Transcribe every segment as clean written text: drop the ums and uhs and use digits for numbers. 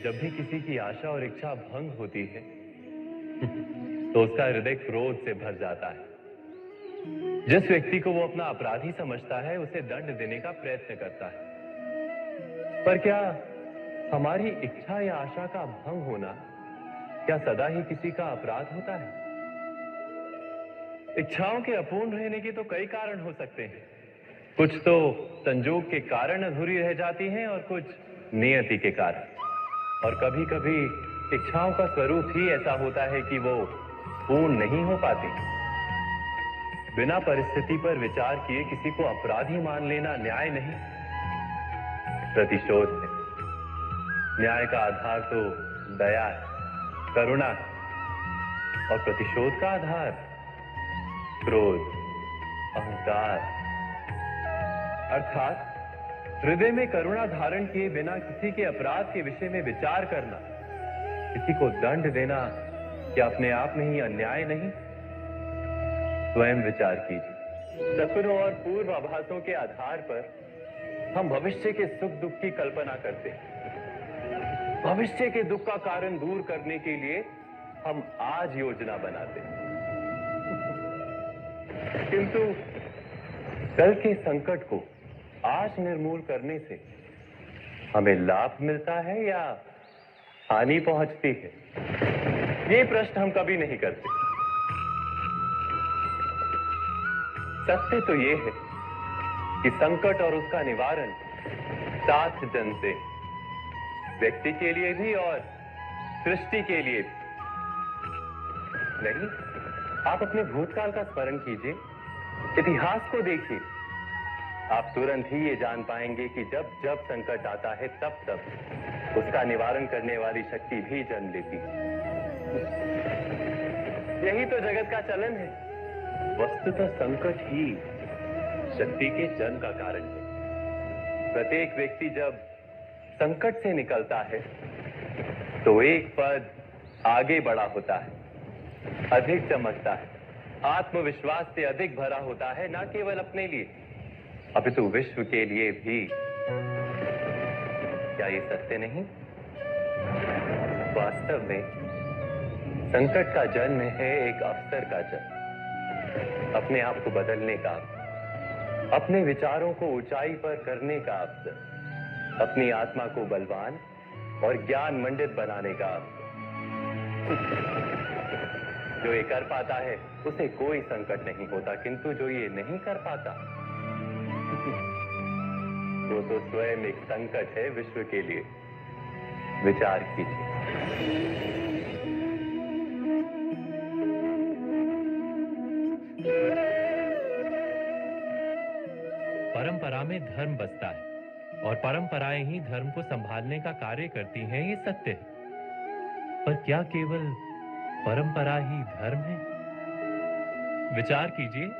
जब भी किसी की आशा और इच्छा भंग होती है तो उसका हृदय क्रोध से भर जाता है। जिस व्यक्ति को वो अपना अपराधी समझता है उसे दंड देने का प्रयत्न करता है। पर क्या हमारी इच्छा या आशा का भंग होना क्या सदा ही किसी का अपराध होता है? इच्छाओं के अपूर्ण रहने के तो कई कारण हो सकते हैं। कुछ तो संजोग के कारण अधूरी रह जाती हैं और कुछ नियति के कारण। और कभी-कभी इच्छाओं का स्वरूप ही ऐसा होता है कि वो पूर्ण नहीं हो पाती। बिना परिस्थिति पर विचार किए किसी को अपराधी मान लेना न्याय नहीं, प्रतिशोध है। न्याय का आधार तो दया है, करुणा है, और प्रतिशोध का आधार क्रोध, अहंकार। अर्थात हृदय में करुणा धारण किए बिना किसी के अपराध के विषय में विचार करना, किसी को दंड देना क्या अपने आप में ही अन्याय नहीं? स्वयं विचार कीजिए। सपनों और पूर्व आभासों के आधार पर हम भविष्य के सुख दुख की कल्पना करते हैं। भविष्य के दुख का कारण दूर करने के लिए हम आज योजना बनाते हैं। किंतु कल के संकट को आज निर्मूल करने से हमें लाभ मिलता है या हानि पहुंचती है? ये प्रश्न हम कभी नहीं करते। सत्य तो ये है कि संकट और उसका निवारण साथ जन से, व्यक्ति के लिए भी और सृष्टि के लिए भी। नहीं, आप अपने भूतकाल का स्मरण कीजिए, इतिहास को देखिए। आप तुरंत ही ये जान पाएंगे कि जब जब संकट आता है तब तब उसका निवारण करने वाली शक्ति भी जन्म लेती है। यही तो जगत का चलन है। वस्तुतः संकट ही शक्ति के जन्म का कारण है। प्रत्येक व्यक्ति जब संकट से निकलता है तो एक पद आगे बढ़ा होता है, अधिक चमकता है, आत्मविश्वास से अधिक भरा होता है, न केवल अपने लिए अपितु विश्व के लिए भी। क्या ये सत्य नहीं? वास्तव में संकट का जन्म है एक अवसर का जन्म, अपने आप को बदलने का, अपने विचारों को ऊंचाई पर करने का अवसर, अपनी आत्मा को बलवान और ज्ञान मंडित बनाने का अवसर। जो ये कर पाता है उसे कोई संकट नहीं होता, किंतु जो ये नहीं कर पाता वो तो स्वयं एक संकट है विश्व के लिए। विचार कीजिए। परंपरा में धर्म बसता है और परंपराएं ही धर्म को संभालने का कार्य करती हैं, ये सत्य है। पर क्या केवल परंपरा ही धर्म है? विचार कीजिए।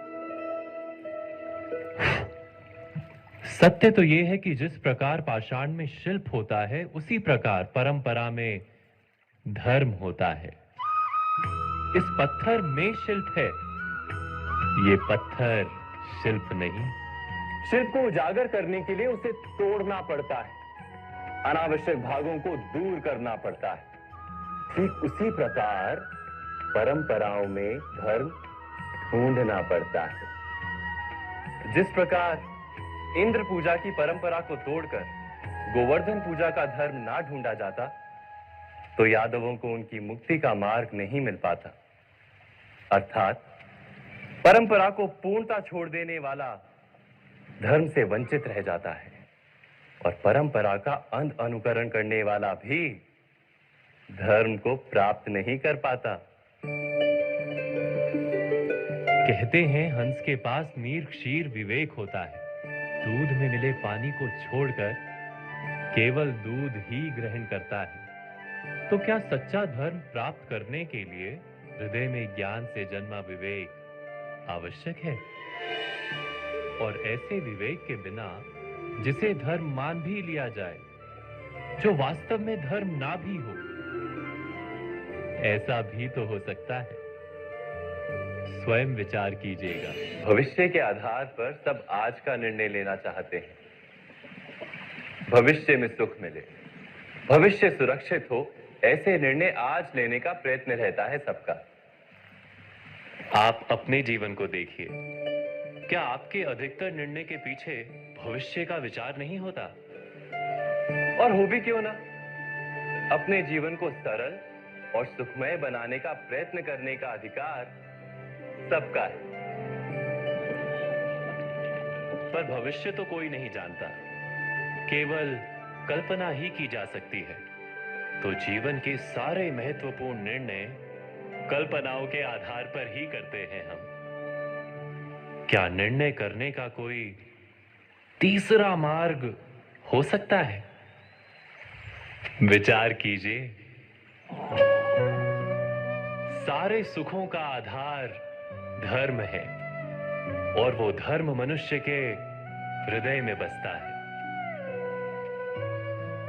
सत्य तो यह है कि जिस प्रकार पाषाण में शिल्प होता है उसी प्रकार परंपरा में धर्म होता है। इस पत्थर में शिल्प है, ये पत्थर शिल्प नहीं। शिल्प को उजागर करने के लिए उसे तोड़ना पड़ता है, अनावश्यक भागों को दूर करना पड़ता है। ठीक उसी प्रकार परंपराओं में धर्म ढूंढना पड़ता है। जिस प्रकार इंद्र पूजा की परंपरा को तोड़कर गोवर्धन पूजा का धर्म ना ढूंढा जाता तो यादवों को उनकी मुक्ति का मार्ग नहीं मिल पाता। अर्थात परंपरा को पूर्णता छोड़ देने वाला धर्म से वंचित रह जाता है और परंपरा का अंध अनुकरण करने वाला भी धर्म को प्राप्त नहीं कर पाता। कहते हैं हंस के पास नीर क्षीर विवेक होता है। दूध में मिले पानी को छोड़कर केवल दूध ही ग्रहण करता है। तो क्या सच्चा धर्म प्राप्त करने के लिए हृदय में ज्ञान से जन्मा विवेक आवश्यक है? और ऐसे विवेक के बिना जिसे धर्म मान भी लिया जाए, जो वास्तव में धर्म ना भी हो, ऐसा भी तो हो सकता है। स्वयं विचार कीजिएगा। भविष्य के आधार पर सब आज का निर्णय लेना चाहते हैं। भविष्य में सुख मिले, भविष्य सुरक्षित हो ऐसे निर्णय आज लेने का प्रयत्न रहता है सबका। आप अपने जीवन को देखिए, क्या आपके अधिकतर निर्णय के पीछे भविष्य का विचार नहीं होता? और हो भी क्यों ना, अपने जीवन को सरल और सुखमय बनाने का प्रयत्न करने का अधिकार सबका है। पर भविष्य तो कोई नहीं जानता, केवल कल्पना ही की जा सकती है। तो जीवन के सारे महत्वपूर्ण निर्णय कल्पनाओं के आधार पर ही करते हैं हम। क्या निर्णय करने का कोई तीसरा मार्ग हो सकता है? विचार कीजिए। सारे सुखों का आधार धर्म है, और वो धर्म मनुष्य के हृदय में बसता है।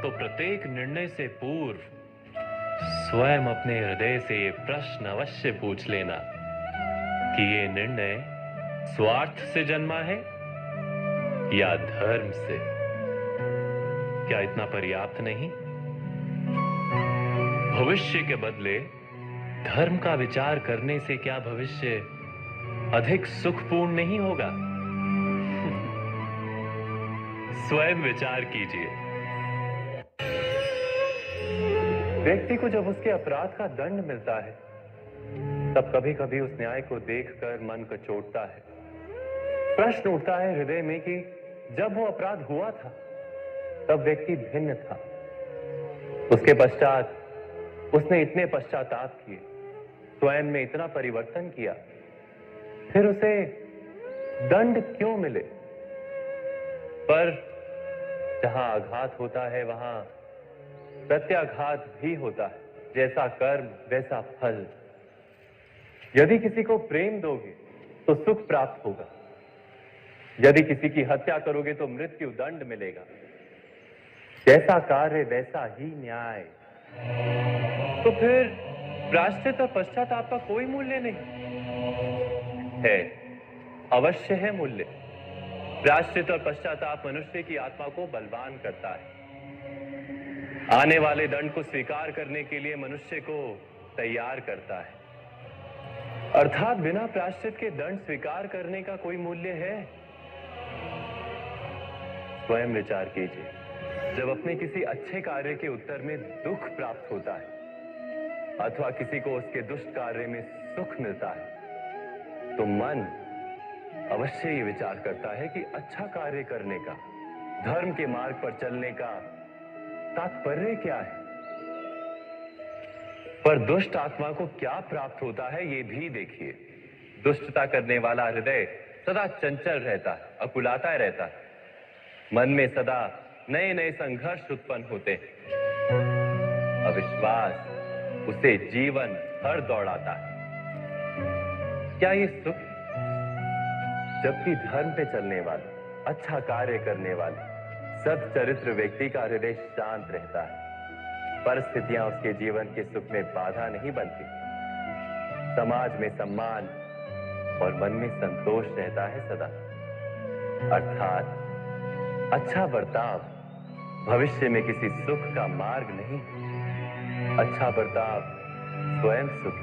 तो प्रत्येक निर्णय से पूर्व स्वयं अपने हृदय से ये प्रश्न अवश्य पूछ लेना कि ये निर्णय स्वार्थ से जन्मा है या धर्म से। क्या इतना पर्याप्त नहीं? भविष्य के बदले धर्म का विचार करने से क्या भविष्य अधिक सुखपूर्ण नहीं होगा? स्वयं विचार कीजिए। व्यक्ति को जब उसके अपराध का दंड मिलता है, तब कभी कभी उस न्याय को देखकर मन कचोटता है। प्रश्न उठता है हृदय में कि जब वो अपराध हुआ था, तब व्यक्ति भिन्न था। उसके पश्चात उसने इतने पश्चाताप किए, स्वयं में इतना परिवर्तन किया, फिर उसे दंड क्यों मिले? पर जहां आघात होता है, वहां प्रत्याघात भी होता है। जैसा कर्म वैसा फल। यदि किसी को प्रेम दोगे तो सुख प्राप्त होगा, यदि किसी की हत्या करोगे तो मृत्यु दंड मिलेगा। जैसा कार्य वैसा ही न्याय। तो फिर प्रायश्चित और पश्चाताप का कोई मूल्य नहीं है? अवश्य है मूल्य। प्रायश्चित और पश्चाताप मनुष्य की आत्मा को बलवान करता है। आने वाले दंड को स्वीकार करने के लिए मनुष्य को तैयार करता है। अर्थात बिना प्रायश्चित के दंड स्वीकार करने का कोई मूल्य है? स्वयं विचार कीजिए। जब अपने किसी अच्छे कार्य के उत्तर में दुख प्राप्त होता है, अथवा किसी को उसके दुष्ट कार्य में सुख मिलता है, तो मन अवश्य ये विचार करता है कि अच्छा कार्य करने का, धर्म के मार्ग पर चलने का तात्पर्य क्या है। पर दुष्ट आत्मा को क्या प्राप्त होता है, ये भी देखिए। दुष्टता करने वाला हृदय सदा चंचल रहता है, अकुलाता रहता है। मन में सदा नए नए संघर्ष उत्पन्न होते हैं। अविश्वास उसे जीवन भर दौड़ाता है। क्या ये सुख? जबकि धर्म पे चलने वाले, अच्छा कार्य करने वाले, सच्चरित्र व्यक्ति का हृदय शांत रहता है। परिस्थितियां उसके जीवन के सुख में बाधा नहीं बनती। समाज में सम्मान और मन में संतोष रहता है सदा। अर्थात अच्छा बर्ताव भविष्य में किसी सुख का मार्ग नहीं। अच्छा बर्ताव स्वयं सुख,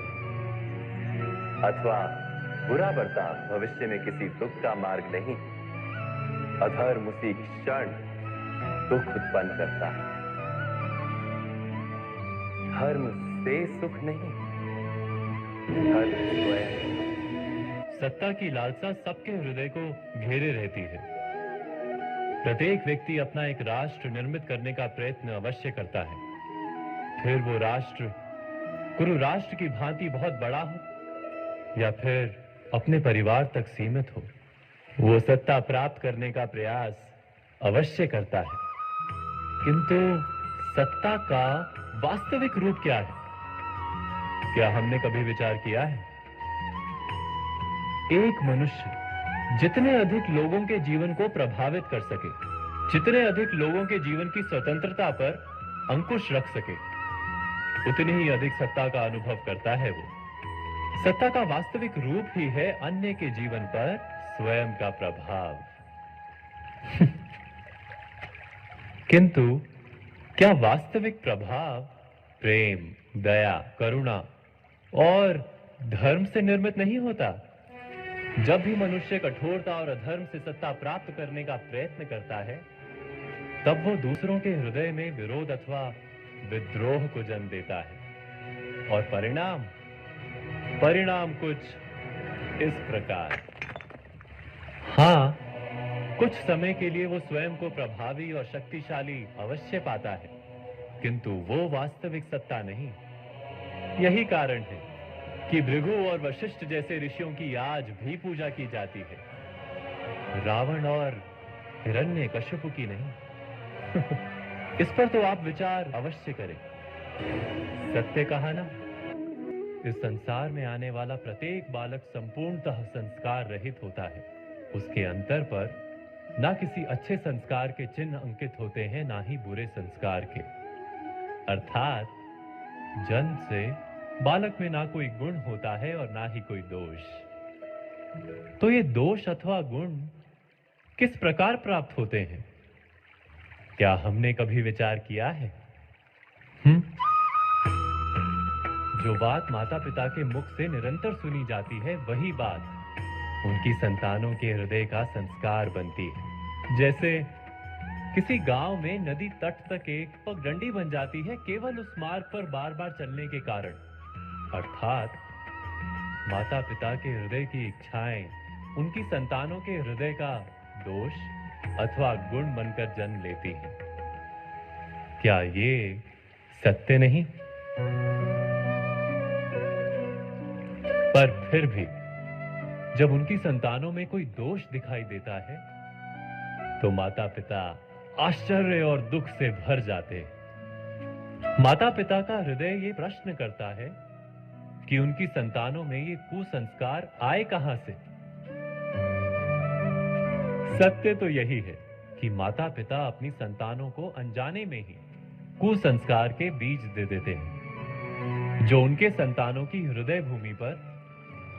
अथवा बुरा बर्ताव भविष्य में किसी दुख का मार्ग नहीं। अधर्म उसी क्षण दुख उत्पन्न करता है। धर्म से सुख नहीं, धर्म स्वयं। सत्ता की लालसा सबके हृदय को घेरे रहती है। प्रत्येक व्यक्ति अपना एक राष्ट्र निर्मित करने का प्रयत्न अवश्य करता है। फिर वो राष्ट्र कुरु राष्ट्र की भांति बहुत बड़ा हो या फिर अपने परिवार तक सीमित हो, वो सत्ता प्राप्त करने का प्रयास अवश्य करता है। किंतु सत्ता का वास्तविक रूप क्या है? क्या हमने कभी विचार किया है? एक मनुष्य जितने अधिक लोगों के जीवन को प्रभावित कर सके, जितने अधिक लोगों के जीवन की स्वतंत्रता पर अंकुश रख सके, उतनी ही अधिक सत्ता का अनुभव करता है वो। सत्ता का वास्तविक रूप ही है अन्य के जीवन पर स्वयं का प्रभाव। किंतु क्या वास्तविक प्रभाव प्रेम, दया, करुणा और धर्म से निर्मित नहीं होता? जब भी मनुष्य कठोरता और अधर्म से सत्ता प्राप्त करने का प्रयत्न करता है, तब वो दूसरों के हृदय में विरोध अथवा विद्रोह को जन्म देता है। और परिणाम परिणाम कुछ इस प्रकार। हाँ, कुछ समय के लिए वो स्वयं को प्रभावी और शक्तिशाली अवश्य पाता है, किंतु वो वास्तविक सत्ता नहीं। यही कारण है कि भृगु और वशिष्ठ जैसे ऋषियों की आज भी पूजा की जाती है, रावण और हिरण्यकश्यप की नहीं। इस पर तो आप विचार अवश्य करें। सत्य कहा ना, इस संसार में आने वाला प्रत्येक बालक संपूर्णतः संस्कार रहित होता है। उसके अंतर पर ना किसी अच्छे संस्कार के चिन्ह अंकित होते हैं, ना ही बुरे संस्कार के। अर्थात जन्म से बालक में ना कोई गुण होता है और ना ही कोई दोष। तो ये दोष अथवा गुण किस प्रकार प्राप्त होते हैं? क्या हमने कभी विचार किया है? जो बात माता पिता के मुख से निरंतर सुनी जाती है, वही बात उनकी संतानों के हृदय का संस्कार बनती है। जैसे किसी गांव में नदी तट तक एक पगडंडी बन जाती है, केवल उस मार्ग पर बार बार चलने के कारण। अर्थात माता पिता के हृदय की इच्छाएं उनकी संतानों के हृदय का दोष अथवा गुण बनकर जन्म लेती हैं। क्या ये सत्य नहीं? पर फिर भी जब उनकी संतानों में कोई दोष दिखाई देता है, तो माता पिता आश्चर्य और दुख से भर जाते हैं। माता पिता का हृदय ये प्रश्न करता है कि उनकी संतानों में ये कुसंस्कार आए कहां से? सत्य तो यही है कि माता पिता अपनी संतानों को अनजाने में ही कुसंस्कार के बीज दे देते हैं, जो उनके संतानों की हृदय भूमि पर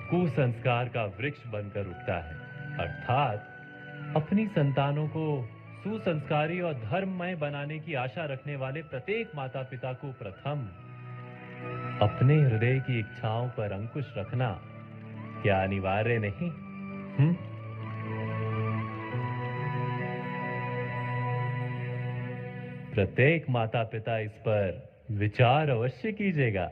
कुसंस्कार का वृक्ष बनकर उगता है। अर्थात अपनी संतानों को सुसंस्कारी और धर्ममय बनाने की आशा रखने वाले प्रत्येक माता पिता को प्रथम अपने हृदय की इच्छाओं पर अंकुश रखना क्या अनिवार्य नहीं? प्रत्येक माता पिता इस पर विचार अवश्य कीजिएगा।